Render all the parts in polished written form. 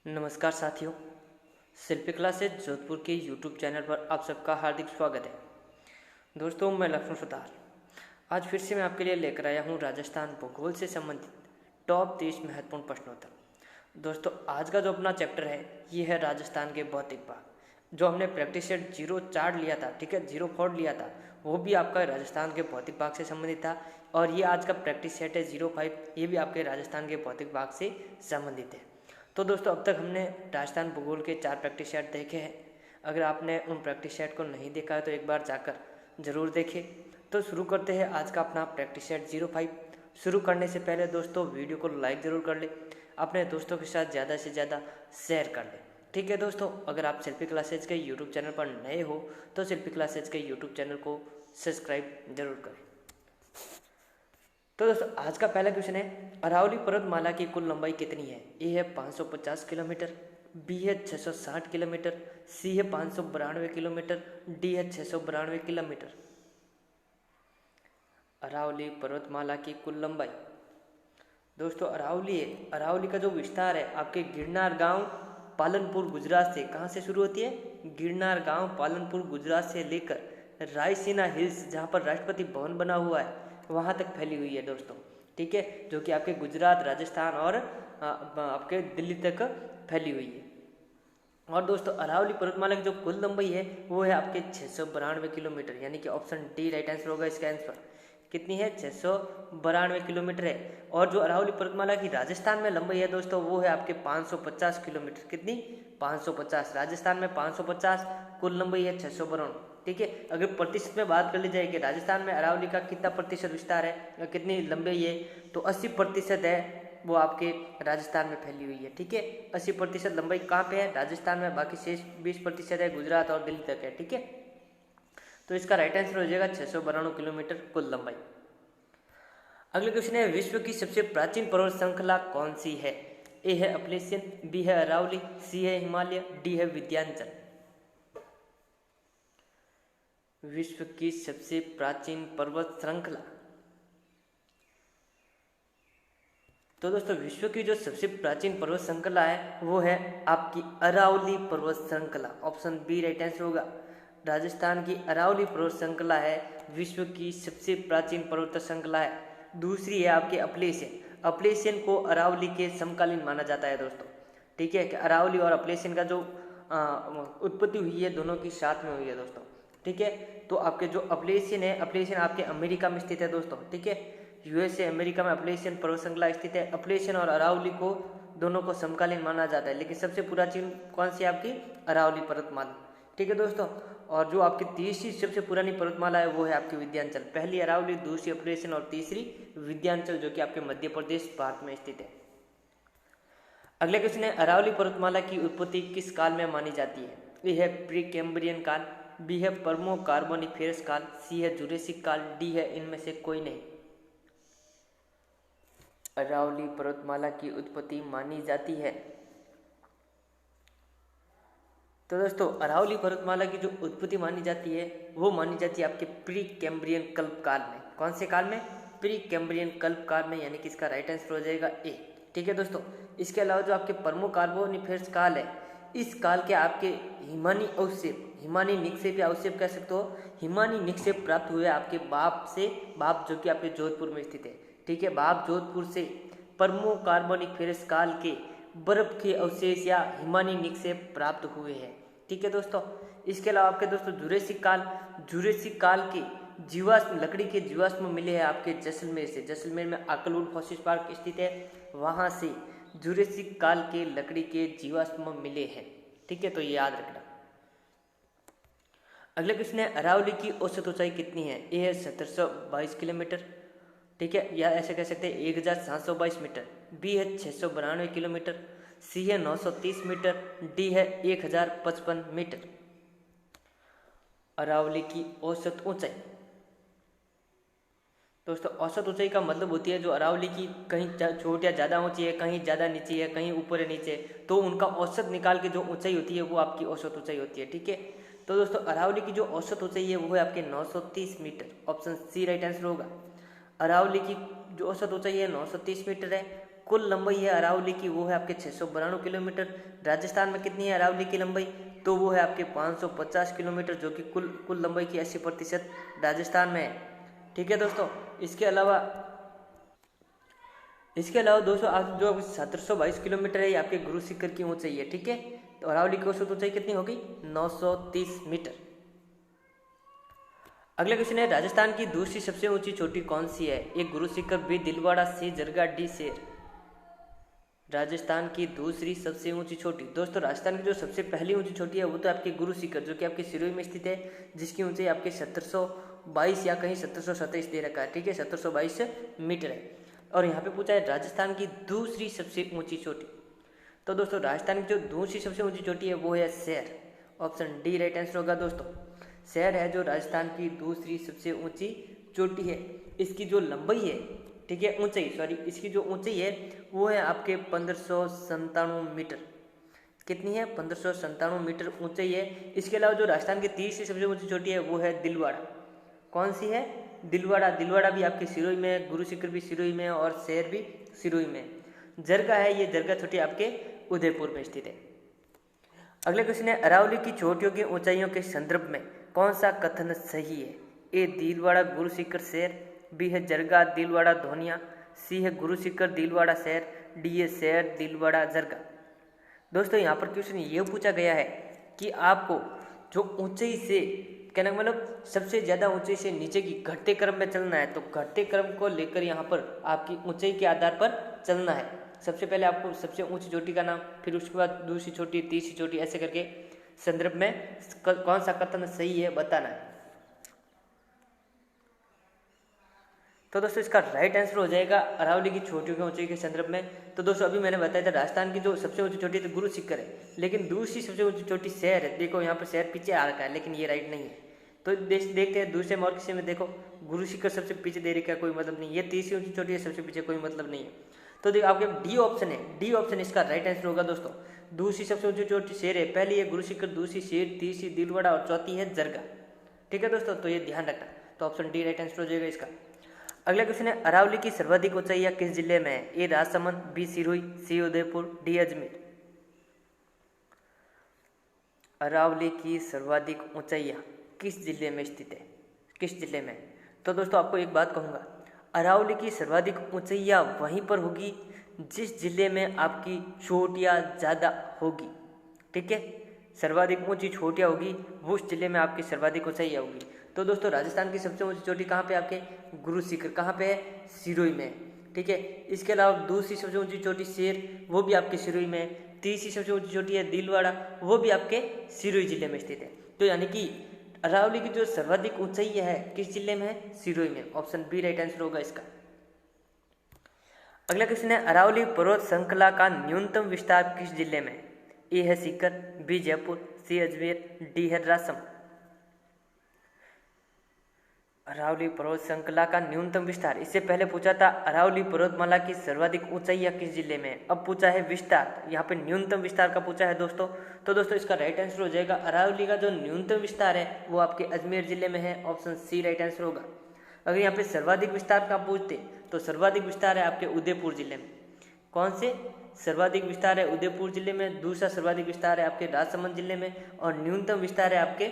नमस्कार साथियों, शिल्पी क्लासेज जोधपुर के यूट्यूब चैनल पर आप सबका हार्दिक स्वागत है। दोस्तों, मैं लक्ष्मण सुतार आज फिर से मैं आपके लिए लेकर आया हूँ राजस्थान भूगोल से संबंधित टॉप 30 महत्वपूर्ण प्रश्नोत्तर। दोस्तों, आज का जो अपना चैप्टर है ये है राजस्थान के भौतिक भाग। जो हमने प्रैक्टिस सेट 04 लिया था, ठीक है, 04 लिया था, वो भी आपका राजस्थान के भौतिक भाग से संबंधित था। और ये आज का प्रैक्टिस सेट है 05, ये भी आपके राजस्थान के भौतिक भाग से संबंधित है। तो दोस्तों, अब तक हमने राजस्थान भूगोल के 4 प्रैक्टिस सेट देखे हैं। अगर आपने उन प्रैक्टिस सेट को नहीं देखा है तो एक बार जाकर ज़रूर देखें। तो शुरू करते हैं आज का अपना प्रैक्टिस सेट 05। शुरू करने से पहले दोस्तों वीडियो को लाइक ज़रूर कर ले, अपने दोस्तों के साथ ज़्यादा से ज़्यादा शेयर कर ले। ठीक है दोस्तों, अगर आप शिल्पी क्लासेज के यूट्यूब चैनल पर नए हो तो शिल्पी क्लासेज के यूट्यूब चैनल को सब्सक्राइब जरूर करें। तो दोस्तों, आज का पहला क्वेश्चन है, अरावली पर्वतमाला की कुल लंबाई कितनी है? ए है 550 किलोमीटर, बी है 660 किलोमीटर, सी है 592 किलोमीटर, डी है 692 किलोमीटर। अरावली पर्वतमाला की कुल लंबाई दोस्तों, अरावली का जो विस्तार है आपके गिरनार गांव पालनपुर गुजरात से, कहाँ से शुरू होती है? गिरनार गांव पालनपुर गुजरात से लेकर रायसीना हिल्स, जहाँ पर राष्ट्रपति भवन बना हुआ है, वहाँ तक फैली हुई है दोस्तों। ठीक है, जो कि आपके गुजरात, राजस्थान और आपके दिल्ली तक फैली हुई है। और दोस्तों, अरावली पर्वतमाला की जो कुल लंबाई है वो है आपके 692 किलोमीटर, यानी कि ऑप्शन डी राइट आंसर होगा इसका आंसर। कितनी है? 692 किलोमीटर है। और जो अरावली पर्वतमाला की राजस्थान में लंबाई है दोस्तों वो है आपके 550 किलोमीटर। कितनी? 550। राजस्थान में 550, कुल लंबाई है 692। ठीक है, अगर प्रतिशत में बात कर ली जाए कि राजस्थान में अरावली का कितना प्रतिशत विस्तार है या कितनी लंबाई है, तो 80% है वो आपके राजस्थान में फैली हुई है। ठीक है, 80% लंबाई कहाँ पे है? राजस्थान में। बाकी शेष 20% है गुजरात और दिल्ली तक है। ठीक है, तो इसका राइट आंसर हो जाएगा 692 किलोमीटर कुल लंबाई। अगले क्वेश्चन है, विश्व की सबसे प्राचीन पर्वत श्रृंखला कौन सी है? ए है अपलेशियन, बी है अरावली, सी है हिमालय, डी है विंध्याचल। विश्व की सबसे प्राचीन पर्वत श्रृंखला, तो दोस्तों विश्व की जो सबसे प्राचीन पर्वत श्रृंखला है वो है आपकी अरावली पर्वत श्रृंखला। ऑप्शन बी राइट आंसर होगा। राजस्थान की अरावली पर्वत श्रृंखला है विश्व की सबसे प्राचीन पर्वत श्रृंखला है। दूसरी है आपके अपलेशियन। अपलेशियन को अरावली के समकालीन माना जाता है दोस्तों। ठीक है, कि अरावली और अपलेशियन का जो उत्पत्ति हुई है दोनों की साथ में हुई है दोस्तों। ठीक है, तो आपके जो अपलेशियन है, अपलेशियन आपके अमेरिका में स्थित है दोस्तों। ठीक है, यूएसए अमेरिका में अपलेशियन पर्वत श्रृंखला स्थित है। अपलेशियन और अरावली को दोनों को समकालीन माना जाता है, लेकिन सबसे प्राचीन कौन सी आपकी? अरावली पर्वतमाला। ठीक है दोस्तों, और जो आपकी तीसरी सबसे पुरानी पर्वतमाला है वो है आपकी विंध्याचल। पहली अरावली, दूसरी अपलेशियन और तीसरी विंध्याचल, जो कि आपके मध्य प्रदेश भारत में स्थित है। अगले क्वेश्चन है, अरावली पर्वतमाला की उत्पत्ति किस काल में मानी जाती है? ए है प्री कैम्ब्रियन काल, बी है पर्मो कार्बोनिफेरस काल, सी है जुरेसिक काल, डी है इनमें से कोई नहीं। अरावली पर्वतमाला की उत्पत्ति मानी जाती है, तो दोस्तों अरावली पर्वतमाला की जो उत्पत्ति मानी जाती है वो मानी जाती है आपके प्री कैम्ब्रियन कल्प काल में। कौन से काल में? प्री कैम्ब्रियन कल्प काल में, यानी कि इसका राइट आंसर हो जाएगा ए। ठीक है दोस्तों, इसके अलावा जो आपके पर्मो कार्बोनिफेरस काल है, इस काल के आपके हिमानी अवक्षेप, हिमानी निक्षेप या अवक्षेप कह सकते हो, हिमानी निक्षेप प्राप्त हुए आपके बाप जो कि आपके जोधपुर में स्थित है। ठीक है, बाप जोधपुर से पर्मो कार्बोनिफेरस काल के बर्फ के अवशेष या हिमानी निक्षेप प्राप्त हुए हैं। ठीक है दोस्तों, इसके अलावा आपके दोस्तों जुरेसिक काल के जीवाश्म, लकड़ी के जीवाश्म मिले हैं आपके जैसलमेर से। जैसलमेर में आकलवुड फॉसिल पार्क स्थित है, वहां से जुरेसिक काल के लकड़ी के जीवाश्म मिले हैं। ठीक है, तो ये याद रखना। अगले क्वेश्चन है, अरावली की औसत ऊंचाई कितनी है? ए है 1722 किलोमीटर, ठीक है, या ऐसे कह सकते हैं 1722 मीटर, बी है 692 किलोमीटर, सी है 930 मीटर, डी है 1055 मीटर। अरावली की औसत ऊंचाई दोस्तों, औसत ऊंचाई का मतलब होती है जो अरावली की कहीं छोटी या ज़्यादा ऊंची है, कहीं ज़्यादा नीचे है, कहीं ऊपर है नीचे, तो उनका औसत निकाल के जो ऊंचाई होती है वो आपकी औसत ऊंचाई होती है। ठीक है, तो दोस्तों अरावली की जो औसत ऊंचाई है वो है आपके 930 मीटर। ऑप्शन सी राइट आंसर होगा। अरावली की जो औसत ऊंचाई है 930 मीटर है। कुल लंबाई है अरावली की वो है आपके 692 किलोमीटर। राजस्थान में कितनी है अरावली की लंबाई, तो वो है आपके 550 किलोमीटर, जो कि कुल लंबाई की 80% राजस्थान में है। ठीक है दोस्तों, इसके अलावा दोस्तों आज जो 1722 किलोमीटर है ये आपके गुरु शिखर की ऊंचाई है। ठीक है, तो अरावली की औसत ऊंचाई कितनी होगी, 930 मीटर। अगला क्वेश्चन है, राजस्थान की दूसरी सबसे ऊंची चोटी कौन सी है, ए गुरु शिखर, बी दिलवाड़ा, सी जरगा, डी शेर। राजस्थान की दूसरी सबसे ऊंची चोटी, दोस्तों राजस्थान की जो सबसे पहली ऊंची चोटी है वो तो आपके गुरु शिखर, जो कि आपके सिरोही में स्थित है, जिसकी ऊंचाई आपके 1722 या कहीं 1727 दे रखा है। ठीक है, 1722 मीटर है। और यहाँ पे पूछा है राजस्थान की दूसरी सबसे ऊंची चोटी, तो दोस्तों राजस्थान की जो दूसरी सबसे ऊंची चोटी है वो है शेर। ऑप्शन डी राइट आंसर होगा दोस्तों। शेर है जो राजस्थान की दूसरी सबसे ऊंची चोटी है। इसकी जो लंबाई है, ठीक है इसकी जो ऊंचाई है वो है आपके 1597 मीटर। कितनी है, 1597 मीटर ऊंचाई है। इसके अलावा जो राजस्थान की तीसरी सबसे ऊंची चोटी है वो है दिलवाड़ा। कौन सी है, दिलवाड़ा भी आपके सिरोही में है, गुरु शिखर भी सिरोही में है और शेर भी सिरोही में है। जरगा है, ये जरगा चोटी आपके उदयपुर में स्थित है। अगले क्वेश्चन है, अरावली की चोटियों की ऊंचाइयों के संदर्भ में कौन सा कथन सही है, ए दिलवाड़ा गुरु शिखर शेर, बी है जरगा दिलवाड़ा धोनिया, सी है गुरु शिखर दिलवाड़ा शेर, डी है शेर दिलवाड़ा जरगा। दोस्तों यहाँ पर क्वेश्चन ये पूछा गया है कि आपको जो ऊंचाई से कहने का मतलब सबसे ज़्यादा ऊंचाई से नीचे की घटते क्रम में चलना है, तो घटते क्रम को लेकर यहाँ पर आपकी ऊंचाई के आधार पर चलना है। सबसे पहले आपको सबसे ऊंची चोटी का नाम, फिर उसके बाद दूसरी चोटी, तीसरी चोटी, ऐसे करके संदर्भ में कौन सा कथन सही है बताना है। तो दोस्तों इसका राइट आंसर हो जाएगा अरावली की चोटियों की ऊंचाई के संदर्भ में। तो दोस्तों अभी मैंने बताया था राजस्थान की जो सबसे ऊंची चोटी तो गुरु शिखर है, लेकिन दूसरी सबसे ऊंची चोटी शेर है। देखो यहाँ पर शेर पीछे आ रखा है, लेकिन ये राइट नहीं है। तो देखते हैं दूसरे और किसी में, देखो गुरु शिखर सबसे पीछे दे रखा है, कोई मतलब नहीं। ये तीसरी ऊंची चोटी है, सबसे पीछे कोई मतलब नहीं है। तो देखो आपके डी ऑप्शन है, डी ऑप्शन इसका राइट आंसर होगा दोस्तों। दूसरी सबसे ऊंची चोटी शेर है, पहली है गुरु शिखर, दूसरी शेर, तीसरी दिलवाड़ा और चौथी है जरगा। ठीक है दोस्तों, तो ये ध्यान रखना। तो ऑप्शन डी राइट आंसर हो जाएगा इसका। अगला क्वेश्चन है, अरावली की सर्वाधिक ऊंचाई किस जिले में है, ए राजसमंद, बी सिरोही, सी उदयपुर, डी अजमेर। अरावली की सर्वाधिक ऊंचाइयाँ किस जिले में स्थित है, किस जिले में। तो दोस्तों आपको एक बात कहूँगा, अरावली की सर्वाधिक ऊंचाइयाँ वहीं पर होगी जिस जिले में आपकी चोटियाँ ज़्यादा होगी। ठीक है, सर्वाधिक ऊंची चोटियाँ होगी वो उस जिले में आपकी सर्वाधिक ऊंचाइयाँ होगी। तो दोस्तों राजस्थान की सबसे ऊंची चोटी कहाँ पे, आपके गुरु शिखर कहाँ पे है, सिरोही में। ठीक है, इसके अलावा दूसरी सबसे ऊंची चोटी शेर, वो भी आपके सिरोही में है। तीसरी सबसे ऊंची चोटी है दिलवाड़ा, वो भी आपके सिरोही जिले में स्थित है। तो यानी कि अरावली की जो सर्वाधिक ऊंचाई है किस जिले में है, सिरोही में। ऑप्शन बी राइट आंसर होगा इसका। अगला क्वेश्चन है, अरावली पर्वत श्रृंखला का न्यूनतम विस्तार किस जिले में, ए है सीकर, बी जयपुर, सी अजमेर, डी है राजसमंद। अरावली पर्वत श्रृंखला का न्यूनतम विस्तार, इससे पहले पूछा था अरावली पर्वतमाला की सर्वाधिक ऊंचाई किस जिले में, अब पूछा है विस्तार, यहाँ पे न्यूनतम विस्तार का पूछा है दोस्तों। तो दोस्तों इसका राइट आंसर हो जाएगा अरावली का जो न्यूनतम विस्तार है वो आपके अजमेर जिले में है। ऑप्शन सी राइट आंसर होगा। अगर यहाँ पे सर्वाधिक विस्तार का पूछते तो सर्वाधिक विस्तार है आपके उदयपुर जिले में। कौन से सर्वाधिक विस्तार है, उदयपुर जिले में। दूसरा सर्वाधिक विस्तार है आपके राजसमंद जिले में, और न्यूनतम विस्तार है आपके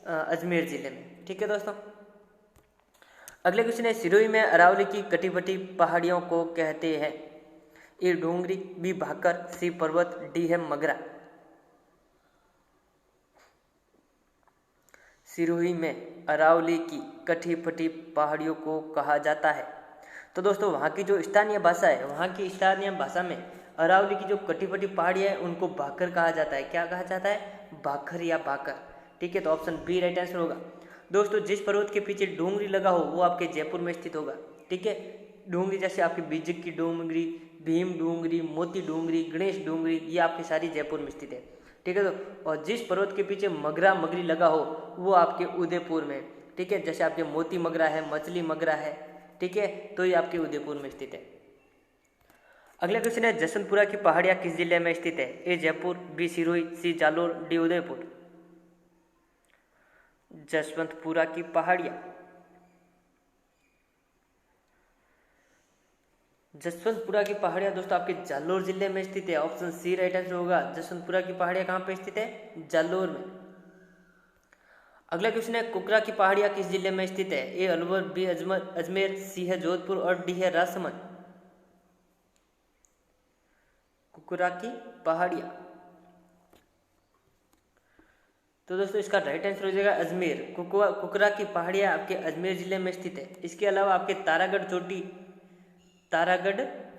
अजमेर जिले में। ठीक है दोस्तों, अगले क्वेश्चन है, सिरोही में अरावली की कटी-फटी पहाड़ियों को कहते हैं, ए डूंगरी, बी भाकर, सी पर्वत, डी है मगरा। सिरोही में अरावली की कटी-फटी पहाड़ियों को कहा जाता है। तो दोस्तों वहाँ की जो स्थानीय भाषा है, वहाँ की स्थानीय भाषा में अरावली की जो कटी-फटी पहाड़ी है उनको भाकर कहा जाता है। क्या कहा जाता है, भाकर या भाकर। ठीक है, तो ऑप्शन बी राइट आंसर होगा। दोस्तों जिस पर्वत के पीछे डूंगरी लगा हो वो आपके जयपुर में स्थित होगा। ठीक है, डूंगरी जैसे आपकी बीजक की डूंगरी, भीम डूंगरी, मोती डूंगरी, गणेश डूंगरी, ये आपकी सारी जयपुर में स्थित है। ठीक है, तो और जिस पर्वत के पीछे मगरा मगरी लगा हो वो आपके उदयपुर में। ठीक है, जैसे आपके मोती मगरा है, मछली मगरा है। ठीक है, तो ये आपके उदयपुर में स्थित है। अगला क्वेश्चन है, जसवंतपुरा की पहाड़ियाँ किस जिले में स्थित है, ए जयपुर, बी सिरोही, सी जालोर, डी उदयपुर। जसवंतपुरा की पहाड़ियाँ जसवंतपुरा की पहाड़ियाँ दोस्तों आपके जालोर जिले में स्थित है। ऑप्शन सी राइट आंसर होगा। जसवंतपुरा की पहाड़ियाँ कहाँ पे स्थित है? जालोर में। अगला क्वेश्चन है, कुकरा की पहाड़ियाँ किस जिले में स्थित है? ए अलवर, बी अजमेर, सी है जोधपुर और डी है राजसमंद। कुकरा की पहाड़ियाँ, तो दोस्तों इसका राइट आंसर हो जाएगा अजमेर। कुकरा की पहाड़ियाँ आपके अजमेर जिले में स्थित है। इसके अलावा आपके तारागढ़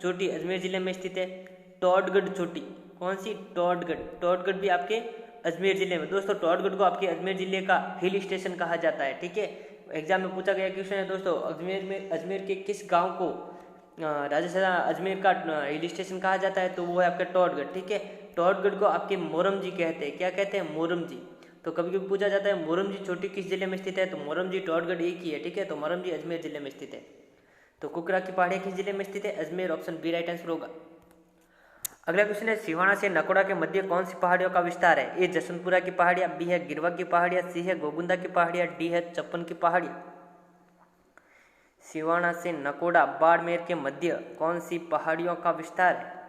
चोटी अजमेर जिले में स्थित है। टॉडगढ़ चोटी, कौन सी? टॉडगढ़ भी आपके अजमेर जिले में। दोस्तों टॉडगढ़ को आपके अजमेर जिले का हिल स्टेशन कहा जाता है, ठीक है। एग्जाम में पूछा गया क्वेश्चन है दोस्तों, अजमेर के किस गांव को राजस्थान अजमेर का हिल स्टेशन कहा जाता है? तो वो है आपका टॉडगढ़, ठीक है। टॉडगढ़ को आपके मोरमजी कहते हैं। क्या कहते हैं? मोरमजी। तो कभी कभी पूछा जाता है मोरमजी चोटी किस जिले में स्थित है? तो मोरमजी टॉडगढ़ एक ही है, ठीक है। तो मोरमजी अजमेर जिले में स्थित है। तो कुकरा की पहाड़ियाँ किस जिले में स्थित है? Ajmer. Option B right answer होगा। अगला क्वेश्चन है, सिवाना से नकोड़ा के मध्य कौन सी पहाड़ियों का विस्तार है? ए जसवंतपुरा की पहाड़ियाँ, बी है गिरवा की पहाड़ियाँ, सी है गोगुंदा की पहाड़ियाँ, डी है चप्पन की पहाड़ियाँ। सिवाना से नकोड़ा बाड़मेर के मध्य कौन सी पहाड़ियों का विस्तार है?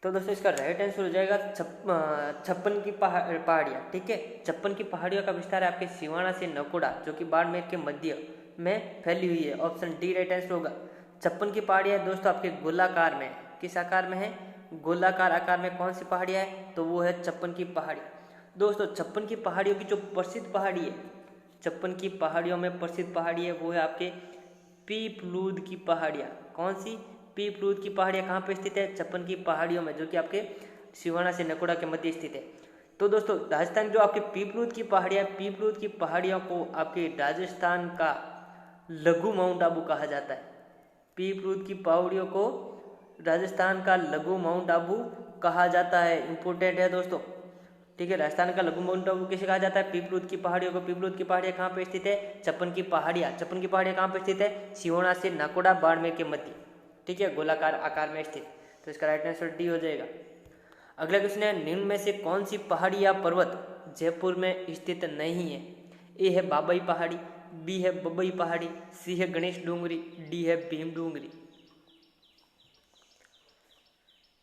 तो दोस्तों इसका राइट आंसर हो जाएगा छप्पन की पहाड़ियाँ, ठीक है। छप्पन की पहाड़ियों का विस्तार है आपके सिवाना से नकोड़ा, जो कि बाड़मेर के मध्य में फैली हुई है। ऑप्शन डी राइट आंसर होगा। छप्पन की पहाड़ियाँ दोस्तों आपके गोलाकार में, किस आकार में है? गोलाकार आकार में। कौन सी पहाड़ियाँ है? तो वो है छप्पन की पहाड़ियाँ। दोस्तों छप्पन की पहाड़ियों की जो प्रसिद्ध पहाड़ी है, छप्पन की पहाड़ियों में प्रसिद्ध पहाड़ी है वो है आपके पीपलूद की पहाड़ियाँ। कौन सी? पीपलूद की पहाड़ियाँ कहाँ पे स्थित है? छप्पन की पहाड़ियों में, जो कि आपके सिवाना से नकोड़ा के मध्य स्थित है। तो दोस्तों राजस्थान जो आपके पीपलूद की पहाड़ियों को आपके राजस्थान का लघु माउंट आबू कहा जाता है। पीपलूद की पहाड़ियों को राजस्थान का लघु माउंट आबू कहा जाता है। इंपॉर्टेंट है दोस्तों, ठीक है। राजस्थान का लघु माउंट आबू किसे कहा जाता है? पीपलूद की पहाड़ियों को। पीपलूद की पहाड़ियाँ कहाँ पे स्थित है? छप्पन की पहाड़ियाँ कहाँ पे स्थित है? सिवाना से नकोड़ा बाड़मेर के मध्य, ठीक है, गोलाकार आकार में स्थित। तो इसका राइट आंसर डी हो जाएगा। अगला क्वेश्चन है, निम्न में से कौन सी पहाड़ी या पर्वत जयपुर में स्थित नहीं है? ए है बाबई पहाड़ी, बी है बबई पहाड़ी, सी है गणेश डूंगरी, डी है भीम डूंगरी।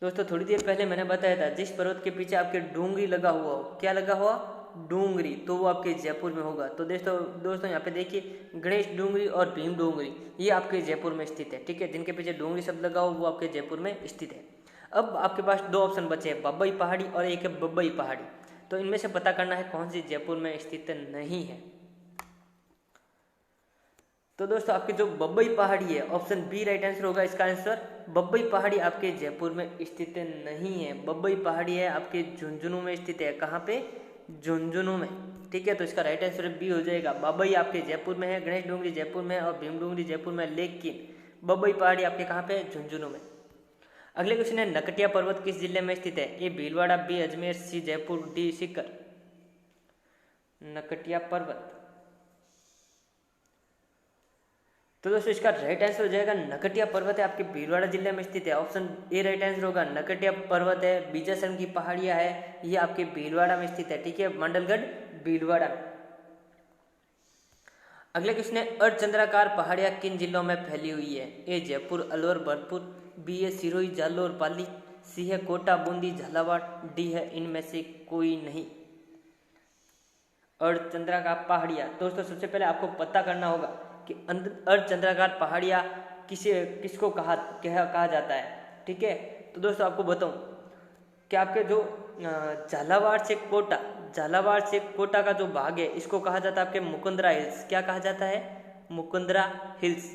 दोस्तों थोड़ी देर पहले मैंने बताया था, जिस पर्वत के पीछे आपके डूंगरी लगा हुआ हो, क्या लगा हुआ? डूंगरी, तो वो आपके जयपुर में होगा। तो दोस्तों यहाँ पे देखिए, गणेश डूंगरी और भीम डूंगरी ये आपके जयपुर में स्थित है, ठीक है। जिनके पीछे डूंगरी शब्द लगा हो वो आपके जयपुर में स्थित है। अब आपके पास दो ऑप्शन बचे हैं, बबई पहाड़ी और एक है बबई पहाड़ी। तो इनमें से पता करना है कौन सी जयपुर में स्थित नहीं है। तो दोस्तों आपकी जो बबई पहाड़ी है, ऑप्शन बी राइट आंसर होगा इसका आंसर। बबई पहाड़ी आपके जयपुर में स्थित नहीं है। बबई पहाड़ी है आपके झुंझुनू में स्थित है। कहाँ पे? झुंझुनू में, ठीक है। तो इसका राइट आंसर बी हो जाएगा। बबई आपके जयपुर में है, गणेश डूंगरी जयपुर में है और भीम डूंगरी जयपुर में, लेकिन बबई पहाड़ी आपके कहाँ पे? झुंझुनू में। अगले क्वेश्चन है, नकटिया पर्वत किस जिले में स्थित है? ए भीलवाड़ा, बी अजमेर, सी जयपुर, डी सीकर। नकटिया पर्वत, तो दोस्तों इसका राइट आंसर हो जाएगा नकटिया पर्वत है आपके भीलवाड़ा जिले में स्थित है। ऑप्शन ए राइट आंसर होगा। नकटिया पर्वत है, बीजासन की पहाड़ियां है, ये आपके भीलवाड़ा में स्थित है, ठीक है, मंडलगढ़ भीलवाड़ा में। अगले क्वेश्चन है, अर्धचंद्राकार पहाड़ियां किन जिलों में फैली हुई है? ए जयपुर, अलवर, भरतपुर, बी है सिरोही, जालोर, पाली, सी है कोटा, बूंदी, झालावाड़, डी है इनमें से कोई नहीं। अर्धचंद्राकार पहाड़ियां, दोस्तों सबसे पहले आपको पता करना होगा कि अर्धचंद्राकार पहाड़ियाँ किसको कहा जाता है, ठीक है। तो दोस्तों आपको बताऊं कि आपके जो झालावाड़ से कोटा का जो भाग है, इसको कहा जाता है आपके मुकुंदरा हिल्स। क्या कहा जाता है? मुकुंदरा हिल्स।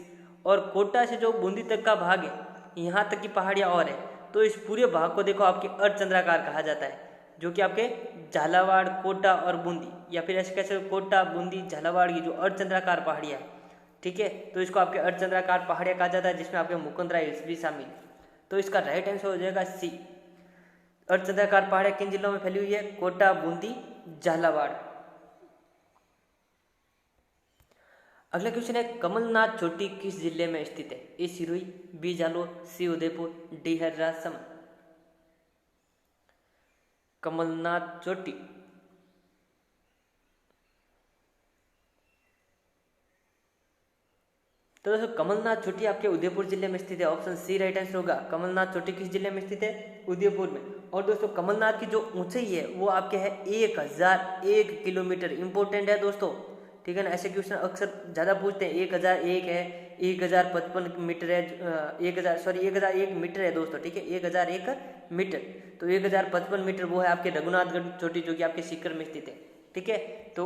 और कोटा से जो बूंदी तक का भाग है, यहाँ तक की पहाड़ियाँ और है, तो इस पूरे भाग को देखो आपके अर्धचंद्राकार कहा जाता है, जो कि आपके झालावाड़, कोटा और बूंदी, या फिर ऐसे कैसे कोटा, बूंदी, झालावाड़ की जो अर्धचंद्राकार पहाड़ियाँ है, ठीक है, तो इसको आपके अर्धचंद्राकार पहाड़ियाँ कहा जाता है, जिसमें आपके मुकुंदरा हिल्स भी शामिल। तो इसका राइट आंसर हो जाएगा सी। अर्धचंद्राकार पहाड़ियाँ किन जिलों में फैली हुई है? कोटा, बूंदी, झालावाड़। अगला क्वेश्चन है, कमलनाथ चोटी किस जिले में स्थित है? ए सिरोही, बी जालोर, सी उदयपुर, डी है राजसमंद। कमलनाथ चोटी, तो दोस्तों कमलनाथ चोटी आपके उदयपुर जिले में स्थित है, ऑप्शन सी राइट आंसर होगा। कमलनाथ चोटी किस जिले में स्थित है? उदयपुर में। और दोस्तों कमलनाथ की जो ऊंचाई है वो आपके है 1001 किलोमीटर। इंपॉर्टेंट है दोस्तों, ठीक है ना। ऐसे क्वेश्चन अक्सर ज़्यादा पूछते हैं। 1001 है, 1055 मीटर है, 1001 मीटर है दोस्तों, ठीक है, 1001 मीटर। तो 1055 मीटर वो है आपके रघुनाथगढ़ चोटी जो कि आपके सीकर में स्थित है, ठीक है। तो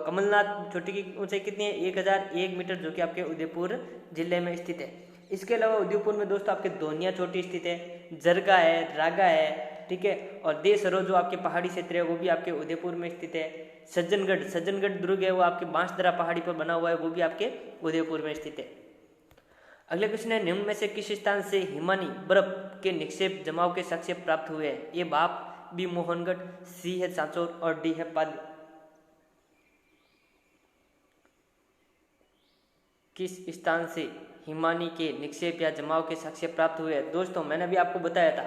कमलनाथ चोटी की ऊंचाई कितनी है? 1001 मीटर, जो कि आपके उदयपुर जिले में स्थित है। इसके अलावा उदयपुर में दोस्तों आपके दोनिया चोटी स्थित है, जरगा है, रागा है, ठीक है। और देसरो जो आपके पहाड़ी क्षेत्र है वो भी आपके उदयपुर में स्थित है। सज्जनगढ़ दुर्ग है वो आपके बांसदरा पहाड़ी पर बना हुआ है, वो भी आपके उदयपुर में स्थित है। अगले क्वेश्चन है, निम्न में से किस स्थान से हिमानी बर्फ के निक्षेप जमाव के साक्ष्य प्राप्त हुए हैं? ए बाप, बी मोहनगढ़, सी है सांचौर और डी है पाली। किस स्थान से हिमानी के निक्षेप या जमाव के साक्ष्य प्राप्त हुए हैं? दोस्तों मैंने भी आपको बताया था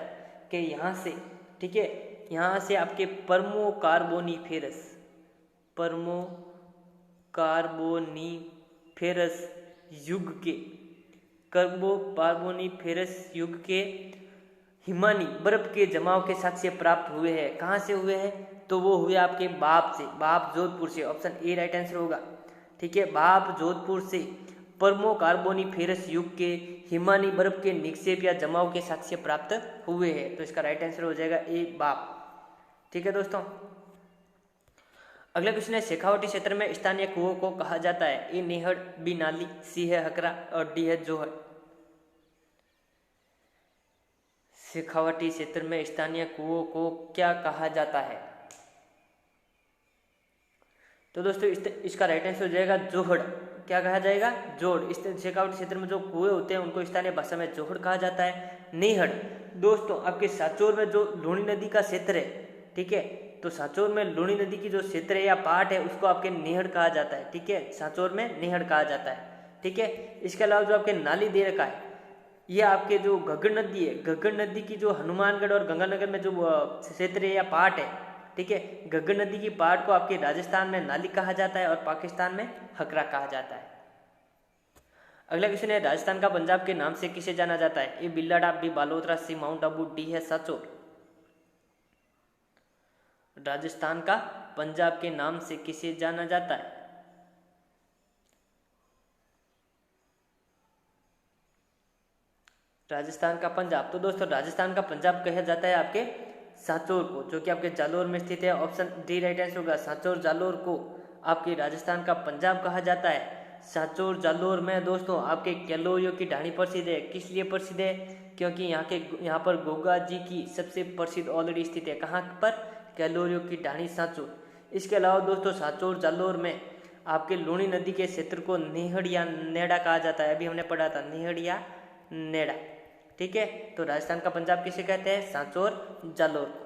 कि यहाँ से, ठीक है, यहाँ से आपके परमो कार्बोनिफेरस युग के हिमानी बर्फ के जमाव के साक्ष्य प्राप्त हुए हैं। कहाँ से हुए हैं? तो वो हुए आपके बाप जोधपुर से, ऑप्शन ए राइट आंसर होगा, ठीक है। बाप जोधपुर से परमो कार्बोनिफेरस युग के हिमानी बर्फ के निक्षेप या जमाव के साक्ष्य प्राप्त हुए हैं। तो इसका राइट आंसर हो जाएगा ए बाप, ठीक है दोस्तों। अगला क्वेश्चन है, शेखावटी क्षेत्र में स्थानीय कुओं को कहा जाता है? ए नेहड़, बी नाली, सी है हकरा और डी है जोहर। शेखावटी क्षेत्र में स्थानीय कुओं को क्या कहा जाता है? तो दोस्तों इसका राइट आंसर हो जाएगा जोहड़। क्या कहा जाएगा? जोड़। इस शेखावटी क्षेत्र में जो कुएं होते हैं उनको स्थानीय भाषा में जोहड़ कहा जाता है। नेहड़ दोस्तों आपके सांचौर में जो लूणी नदी का क्षेत्र है, ठीक है, तो सांचौर में लूणी नदी की जो क्षेत्र है या पार्ट है उसको आपके नेहड़ कहा जाता है, ठीक है, सांचौर में नेहड़ कहा जाता है, ठीक है। इसके अलावा जो आपके नाली दे रखा है ये आपके जो घग्गर नदी है, घग्गर नदी की जो हनुमानगढ़ और गंगानगर में जो क्षेत्र है या पार्ट है, ठीक है, घग्गर नदी की पार्ट को आपके राजस्थान में नाली कहा जाता है और पाकिस्तान में हकरा कहा जाता है। अगला क्वेश्चन है, राजस्थान का पंजाब के नाम से किसे जाना जाता है? ए बिल्लाडा, बी बालोतरा, सी माउंट आबू, डी है सांचौर। राजस्थान का पंजाब के नाम से किसे जाना जाता है? राजस्थान का पंजाब, तो दोस्तों राजस्थान का पंजाब कहा जाता है आपके सांचौर को, जो कि आपके जालोर में स्थित है। ऑप्शन डी राइट आंसर होगा। सांचौर जालोर को आपके राजस्थान का पंजाब कहा जाता है। सांचौर जालोर में दोस्तों आपके कैलोरियों की ढाणी प्रसिद्ध है। किस लिए प्रसिद्ध है? क्योंकि यहाँ पर गोगा जी की सबसे प्रसिद्ध ऑलरेडी स्थित है। कहाँ पर? कैलोरियों की ढाणी सांचौर। इसके अलावा दोस्तों सांचौर जालोर में आपके लूणी नदी के क्षेत्र को नेहड़ या नेड़ा कहा जाता है। अभी हमने पढ़ा था नेहड़ या नेड़ा, ठीक है। तो राजस्थान का पंजाब किसे कहते हैं? सांचौर जालोर को।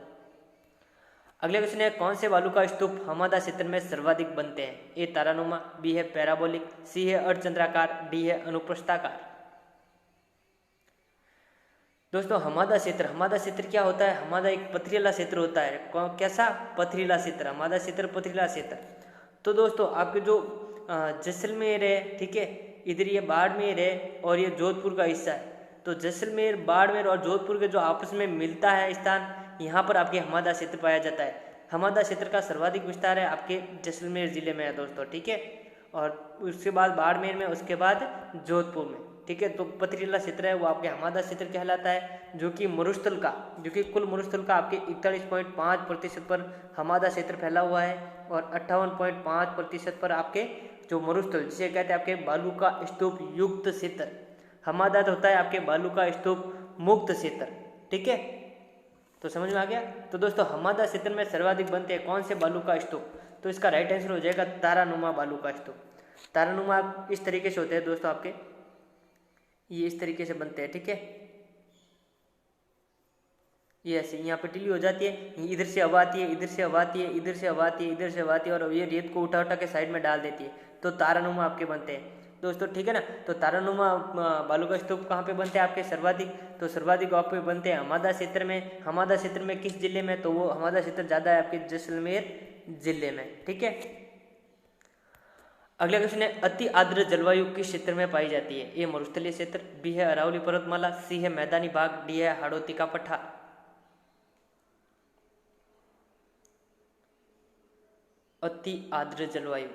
अगले क्वेश्चन है, कौन से बालू का स्तूप हमादा क्षेत्र में सर्वाधिक बनते हैं? ए तारानुमा, बी है पैराबोलिक, सी है अर्धचंद्राकार, डी है अनुप्रस्थाकार। दोस्तों हमादा क्षेत्र क्या होता है? हमादा एक पथरीला क्षेत्र होता है। कैसा? पथरीला क्षेत्र। हमादा क्षेत्र पथरीला क्षेत्र। तो दोस्तों आपके जो जैसलमेर है, ठीक है, इधर ये बाड़मेर है और ये जोधपुर का हिस्सा है। तो जैसलमेर, बाड़मेर और जोधपुर के जो आपस में मिलता है स्थान, यहाँ पर आपके हमादा क्षेत्र पाया जाता है। हमादा क्षेत्र का सर्वाधिक विस्तार है आपके जैसलमेर जिले में है दोस्तों, ठीक है, और उसके बाद बाड़मेर में, उसके बाद जोधपुर में, ठीक है। तो पथरीला क्षेत्र है वो आपके हमादा क्षेत्र कहलाता है, जो कि कुल मरुस्थल का आपके 41.5% पर हमादा क्षेत्र फैला हुआ है और 58.5% पर आपके जो मरुस्थल, जिसे कहते हैं आपके बालू का स्तूप युक्त क्षेत्र। हमादा होता है आपके बालू का स्तूप मुक्त क्षेत्र, ठीक है। तो समझ में आ गया? तो दोस्तों हमादा क्षेत्र में सर्वाधिक बनते हैं कौन से बालू का स्तूप? तो इसका राइट आंसर हो जाएगा तारानुमा बालू का स्तूप। तारानुमा इस तरीके से होते हैं दोस्तों आपके, ये इस तरीके से बनते हैं, ठीक है। ये ऐसे यहाँ पे टिल्ली हो जाती है, इधर से हवा आती है, इधर से हवा आती है, इधर से हवा आती है, इधर से हवा आती है और ये रेत को उठा के साइड में डाल देती है। तो तारानुमा आपके बनते हैं दोस्तों, ठीक है ना। तो तारानुमा बालू का स्तूप कहाँ पे बनते हैं आपके सर्वाधिक? तो सर्वाधिक आपके बनते हैं हमादा क्षेत्र में। हमादा क्षेत्र में किस जिले में? तो वो हमादा क्षेत्र ज़्यादा है आपके जैसलमेर जिले में, ठीक है। अगला क्वेश्चन है अति आर्द्र जलवायु किस क्षेत्र में पाई जाती है? ए मरुस्थलीय क्षेत्र, बी है अरावली पर्वतमाला, सी है मैदानी भाग, डी है हाड़ौती का पठार। अति आर्द्र जलवायु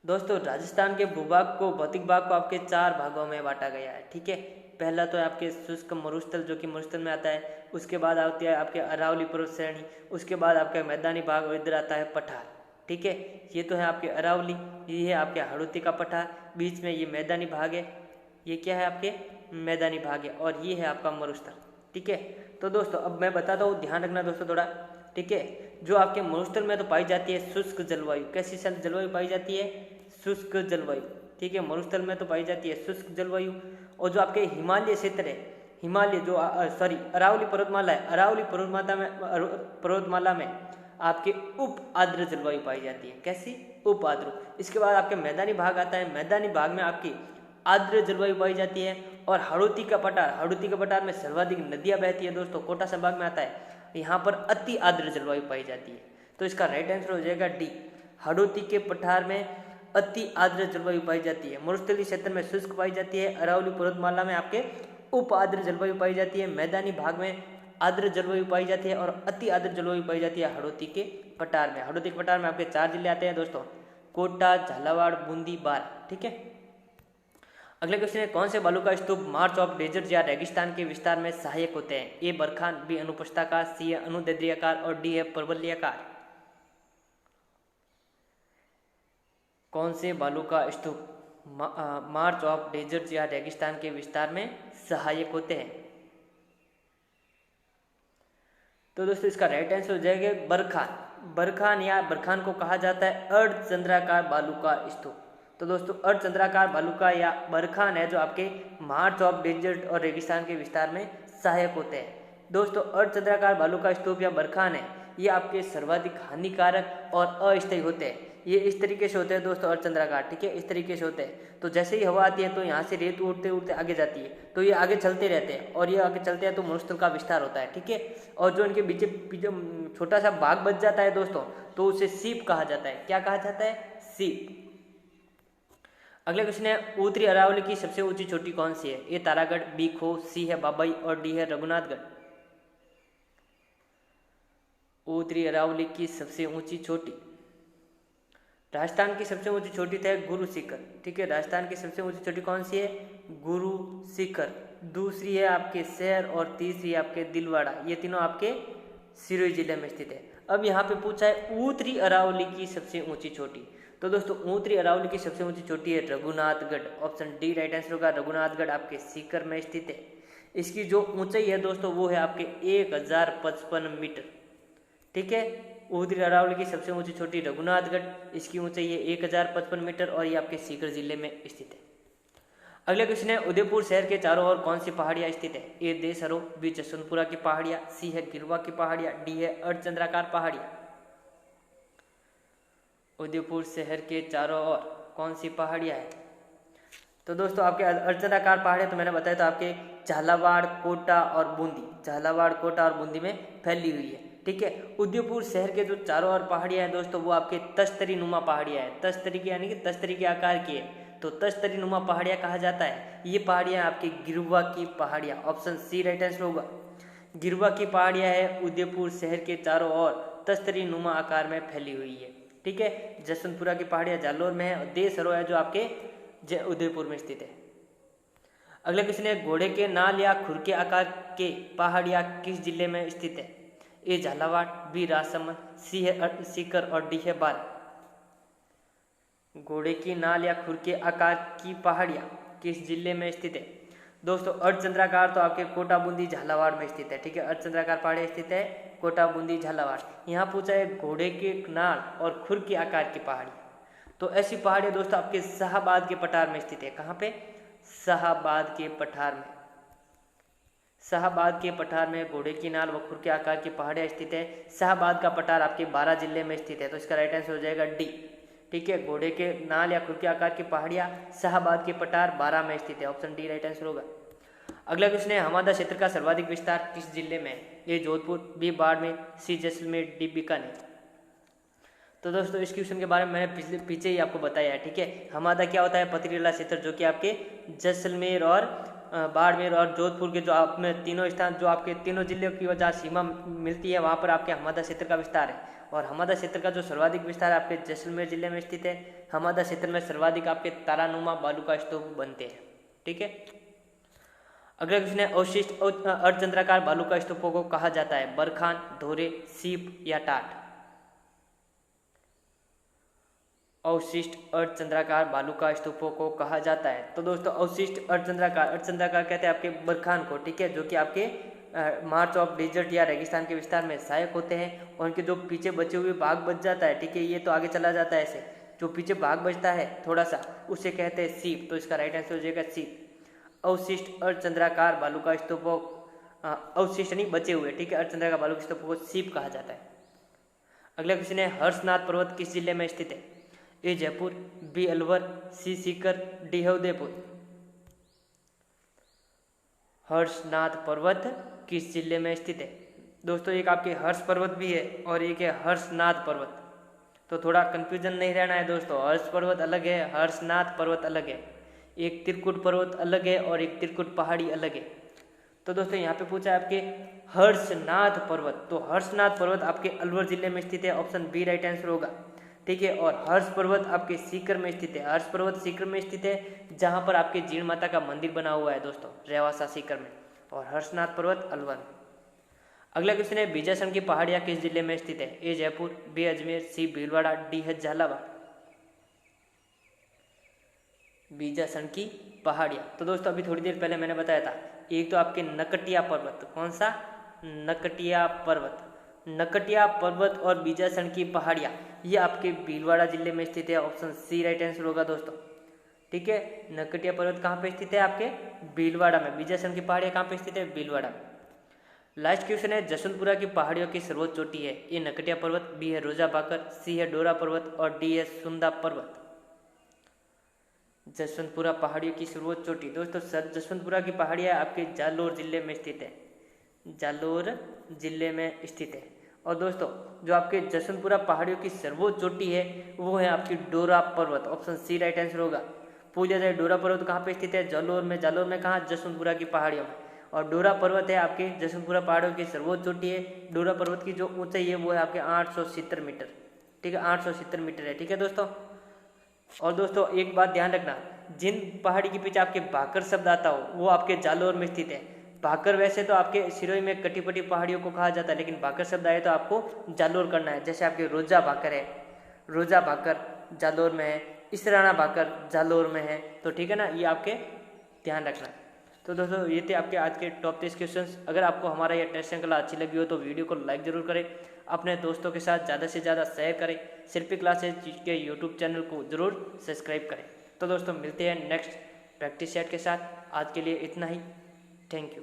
दोस्तों, राजस्थान के भूभाग को, भौतिक भाग को आपके 4 भागों में बांटा गया है। ठीक है, पहला तो है आपके शुष्क मरुस्थल जो कि मरुस्थल में आता है, उसके बाद आती है आपके अरावली पर्वत श्रेणी, उसके बाद आपका मैदानी भाग और इधर आता है पठार। ठीक है, ये तो है आपके अरावली, ये है आपके हाड़ौती का पठार, बीच में ये मैदानी भाग है, ये क्या है आपके मैदानी भाग है, और ये है आपका मरुस्थल। ठीक है, तो दोस्तों अब मैं बताता हूँ, ध्यान रखना दोस्तों थोड़ा। ठीक है, जो आपके मरुस्थल में तो पाई जाती है शुष्क जलवायु। कैसी जलवायु पाई जाती है? शुष्क जलवायु। ठीक है, मरुस्थल में तो पाई जाती है शुष्क जलवायु। और जो आपके हिमालय क्षेत्र है, हिमालय जो अरावली पर्वतमाला है, अरावली पर्वतमाला में आपके उप आर्द्र जलवायु पाई जाती है। कैसी? उप आर्द्र। इसके बाद आपके मैदानी भाग आता है, मैदानी भाग में आपकी आर्द्र जलवायु पाई जाती है। और हाड़ौती का पठार में सर्वाधिक नदियां बहती है दोस्तों, कोटा संभाग में आता है, यहाँ पर अति आर्द्र जलवायु पाई जाती है। तो इसका राइट आंसर हो जाएगा डी, हाड़ौती के पठार में अति आर्द्र जलवायु पाई जाती है। मरुस्थलीय क्षेत्र में शुष्क पाई जाती है, अरावली पर्वतमाला में आपके उप आर्द्र जलवायु पाई जाती है, मैदानी भाग में आर्द्र जलवायु पाई जाती है, और अति आर्द्र जलवायु पाई जाती है हाड़ौती के पठार में। हाड़ौती के पठार में आपके 4 जिले आते हैं दोस्तों, कोटा, झालावाड़, बूंदी, बार। ठीक है, अगले क्वेश्चन है कौन से बालू का स्तूप मार्च ऑफ डेजर्ट या रेगिस्तान के विस्तार में सहायक होते हैं? ए बरखान, बी अनुप्रस्थाकार, सी है अनुदैर्ध्याकार और डी है परवलयाकार। कौन से बालू का स्तूप मार्च ऑफ डेजर्ट या रेगिस्तान के विस्तार में सहायक होते हैं? तो दोस्तों इसका राइट आंसर हो जाएगा बरखान। बरखान या बरखान को कहा जाता है अर्धचंद्राकार बालू का स्तूप। तो दोस्तों अर्धचंद्राकार बालू का या बरखान है जो आपके मार्च ऑफ डेजर्ट और रेगिस्तान के विस्तार में सहायक होते हैं। दोस्तों अर्धचंद्राकार बालू का स्तूप या बरखान है, ये आपके सर्वाधिक हानिकारक और अस्थायी होते हैं। ये इस तरीके से होते हैं दोस्तों अर्धचंद्राकार। ठीक है, इस तरीके से होते हैं, तो जैसे ही हवा आती है तो यहाँ से रेत उड़ते उड़ते आगे जाती है, तो ये आगे चलते रहते हैं, और ये आगे चलते हैं तो मरुस्थल का विस्तार होता है। ठीक है, और जो इनके पीछे छोटा सा भाग बच जाता है दोस्तों, तो उसे सीप कहा जाता है। क्या कहा जाता है? सीप। अगला क्वेश्चन है उत्तरी अरावली की सबसे ऊंची चोटी कौन सी है? ए तारागढ़, बी खो, सी है बाबई और डी है रघुनाथगढ़। उत्तरी अरावली की सबसे ऊंची चोटी, राजस्थान की सबसे ऊंची चोटी है गुरु शिखर। ठीक है, राजस्थान की सबसे ऊंची चोटी कौन सी है? गुरु शिखर। दूसरी है आपके शहर और तीसरी है आपके दिलवाड़ा। ये तीनों आपके सिरोही जिले में स्थित है। अब यहाँ पे पूछा है उत्तरी अरावली की सबसे ऊंची चोटी। तो दोस्तों उत्तरी अरावली की सबसे ऊंची चोटी है Raghunathgarh. Option D right answer होगा, रघुनाथगढ़ आपके सीकर में स्थित है। इसकी जो ऊंचाई है दोस्तों वो है आपके 1055 मीटर। ठीक है, उत्तरी अरावली की सबसे ऊंची चोटी रघुनाथगढ़, इसकी ऊंचाई है 1055 मीटर और ये आपके सीकर जिले में स्थित है। अगला क्वेश्चन है उदयपुर शहर के चारों ओर कौन सी पहाड़ियां स्थित है? ए देसरो, बी जसवंतपुरा की पहाड़ियां, सी है गिरवा की पहाड़ियां, डी है अर्धचंद्राकार पहाड़ियां। उदयपुर शहर के चारों ओर कौन सी पहाड़ियां है? तो दोस्तों आपके अर्धचंद्राकार पहाड़ियां तो मैंने बताया था आपके झालावाड़, कोटा और बूंदी, झालावाड़, कोटा और बूंदी में फैली हुई है। ठीक है, उदयपुर शहर के जो चारों ओर पहाड़ियां हैं दोस्तों वो आपके तस्तरी नुमा पहाड़ियां हैं। तस्तरी की यानी कि तस्तरी के आकार की है, तो तस्तरी नुमा पहाड़ियां कहा जाता है। ये पहाड़ियां आपकी गिरवा की पहाड़ियां। ऑप्शन सी राइट आंसर होगा, गिरवा की पहाड़ियां है उदयपुर शहर के चारों ओर तस्तरी नुमा आकार में फैली हुई है। ठीक है, जसवंतपुरा की पहाड़ियां जालोर में है और देसरो है जो आपके उदयपुर में स्थित है। अगला क्वेश्चन है घोड़े के नाल या खुर के आकार के पहाड़ियां किस जिले में स्थित है? ए झालावाड़, बी राजसमंद, सी है सीकर और डी है बार। घोड़े की नाल या खुर के आकार की पहाड़ियां किस जिले में स्थित है? दोस्तों अर्धचंद्राकार तो आपके कोटा, बूंदी, झालावाड़ में स्थित है। ठीक है, अर्धचंद्राकार पहाड़ियां स्थित है कोटा, बूंदी, झालावाड़। यहाँ पूछा है घोड़े के नाल और खुर के आकार की पहाड़ियां, तो ऐसी पहाड़ियां दोस्तों आपके शाहबाद के पठार में स्थित है। कहाँ पे? शाहबाद के पठार में। शाहबाद के पठार में घोड़े की नाल व खुर के आकार की पहाड़ियां स्थित है। शाहबाद का पठार आपके 12 जिले में स्थित है, तो इसका राइट आंसर हो जाएगा डी। ठीक है, घोड़े के नाल या खुर के आकार की पहाड़ियां शाहबाद के पठार 12 में स्थित है। ऑप्शन डी राइट आंसर होगा। अगला क्वेश्चन है हमादा क्षेत्र का सर्वाधिक विस्तार किस जिले में है? ए जोधपुर, बी बाड़मेर, सी जैसलमेर, डी बीकानेर। तो दोस्तों इस क्वेश्चन के बारे में मैंने पीछे ही आपको बताया है, ठीक है। हमादा क्या होता है, पथरीला क्षेत्र, जो कि आपके जैसलमेर और बाड़मेर और जोधपुर के जो आप में तीनों स्थान, जो आपके तीनों जिले की जहाँ सीमा मिलती है वहाँ पर आपके हमादा क्षेत्र का विस्तार है। और हमादा क्षेत्र का जो सर्वाधिक विस्तार है आपके जैसलमेर जिले में स्थित है। हमादा क्षेत्र में सर्वाधिक आपके तारानुमा बालू का स्तूप बनते हैं, ठीक है। अगला क्वेश्चन है, अवशिष्ट अर्धचंद्राकार बालू का स्तूपों को कहा जाता है, बरखान, धोरे, सीप या टाट। अवशिष्ट अर्धचंद्राकार बालू का स्तूपों को कहा जाता है, तो दोस्तों अवशिष्ट अर्धचंद्राकार कहते हैं आपके बरखान को, ठीक है, जो कि आपके मार्च ऑफ डेजर्ट या रेगिस्तान के विस्तार में सहायक होते हैं। और उनके जो पीछे बचे हुए भाग बच जाता है, ठीक है, ये तो आगे चला जाता है, ऐसे जो पीछे भाग बचता है थोड़ा सा उसे कहते हैं सीप। तो इसका राइट आंसर हो जाएगा सीप। अवशिष्ट अर्धचंद्राकार बालू का स्तूपों, अवशिष्ट नहीं बचे हुए, ठीक है, अर्धचंद्राकार बालू के स्तूपों को सीप कहा जाता है। अगला क्वेश्चन है, हर्षनाथ पर्वत किस जिले में स्थित है, ए जयपुर, बी अलवर, सी सीकर, डी उदयपुर। हर्षनाथ पर्वत किस जिले में स्थित है। दोस्तों एक आपके हर्ष पर्वत भी है और एक है हर्षनाथ पर्वत, तो थोड़ा कंफ्यूजन नहीं रहना है दोस्तों। हर्ष पर्वत अलग है, हर्षनाथ पर्वत अलग है, एक त्रिकुट पर्वत अलग है और एक त्रिकुट पहाड़ी अलग है। तो दोस्तों यहाँ पे पूछा है आपके हर्षनाथ पर्वत, तो हर्षनाथ पर्वत आपके अलवर जिले में स्थित है, ऑप्शन बी राइट आंसर होगा, ठीक है। और हर्ष पर्वत आपके सीकर में स्थित है, हर्ष पर्वत सीकर में स्थित है, जहां पर आपके जीण माता का मंदिर बना हुआ है दोस्तों, रेवासा सीकर में, और हर्षनाथ पर्वत अलवर में। अगला क्वेश्चन है, बीजासन की पहाड़ियां किस जिले में स्थित है, ए जयपुर, बी अजमेर, सी भीलवाड़ा, डी है झालावाड़। बीजासन की पहाड़ियां, तो दोस्तों अभी थोड़ी देर पहले मैंने बताया था, एक तो आपके नकटिया पर्वत, कौन सा, नकटिया पर्वत, नकटिया पर्वत और बीजासन की पहाड़ियां, ये आपके भीलवाड़ा जिले में स्थित है, ऑप्शन सी राइट आंसर होगा दोस्तों, ठीक है। नकटिया पर्वत कहाँ पे स्थित है, आपके भीलवाड़ा में। बीजासन की पहाड़ियां कहाँ पे स्थित है, भीलवाड़ा में। लास्ट क्वेश्चन है, जसवंतपुरा की पहाड़ियों की सर्वोच्च चोटी है, ए नकटिया पर्वत, बी है रोजा भाकर, सी है डोरा पर्वत और डी है सुंदा पर्वत। जसवंतपुरा पहाड़ियों की सर्वोच्च चोटी, दोस्तों जसवंतपुरा की पहाड़ियां आपके जालोर जिले में स्थित है, जालोर जिले में स्थित है। और दोस्तों जो आपके जसवंतपुरा पहाड़ियों की सर्वोच्च चोटी है वो है आपकी डोरा पर्वत, ऑप्शन सी राइट आंसर होगा। पूछा जाए डोरा पर्वत कहाँ पे स्थित है, जालोर में, जालोर में कहाँ, जसवंतपुरा की पहाड़ियों में। और डोरा पर्वत है आपके जसवंतपुरा पहाड़ियों की सर्वोच्च चोटी है। डोरा पर्वत की जो ऊंचाई है वो है आपके 870 मीटर, ठीक है, 870 मीटर है, ठीक है दोस्तों। और दोस्तों एक बात ध्यान रखना, जिन पहाड़ी के पीछे आपके भाकर शब्द आता हो वो आपके जालोर में स्थित है। भाकर वैसे तो आपके सिरोही में कटीपटी पहाड़ियों को कहा जाता है, लेकिन भाकर शब्द आए तो आपको जालोर करना है। जैसे आपके रोजा भाकर है, रोजा भाकर जालोर में है, इसराना भाकर जालोर में है, तो ठीक है ना, ये आपके ध्यान रखना। तो दोस्तों ये थे आपके आज के टॉप 30 क्वेश्चंस। अगर आपको हमारा ये टेस्ट श्रृंखला अच्छी लगी हो तो वीडियो को लाइक जरूर करें, अपने दोस्तों के साथ ज़्यादा से ज़्यादा शेयर करें, शिल्पी क्लासेज के यूट्यूब चैनल को जरूर सब्सक्राइब करें। तो दोस्तों मिलते हैं नेक्स्ट प्रैक्टिस सेट के साथ, आज के लिए इतना ही, थैंक यू।